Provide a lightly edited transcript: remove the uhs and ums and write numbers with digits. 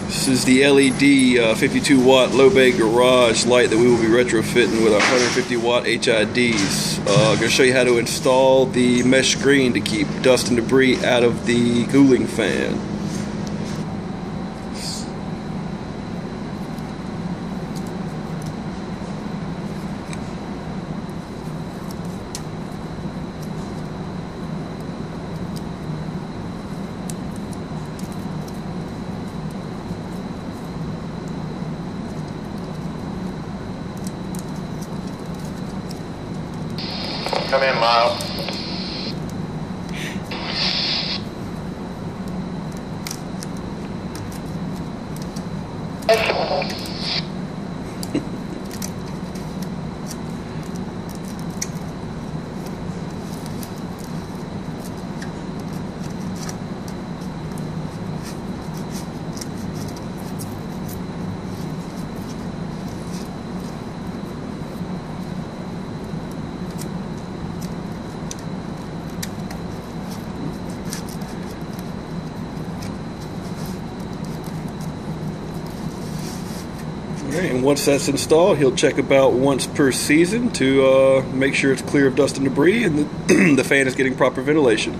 This is the LED 52 watt low bay garage light that we will be retrofitting with our 150 watt HIDs. I'm going to show you how to install the mesh screen to keep dust and debris out of the cooling fan. Come in, Miles. Okay, and once that's installed, he'll check about once per season to make sure it's clear of dust and debris and the fan is getting proper ventilation.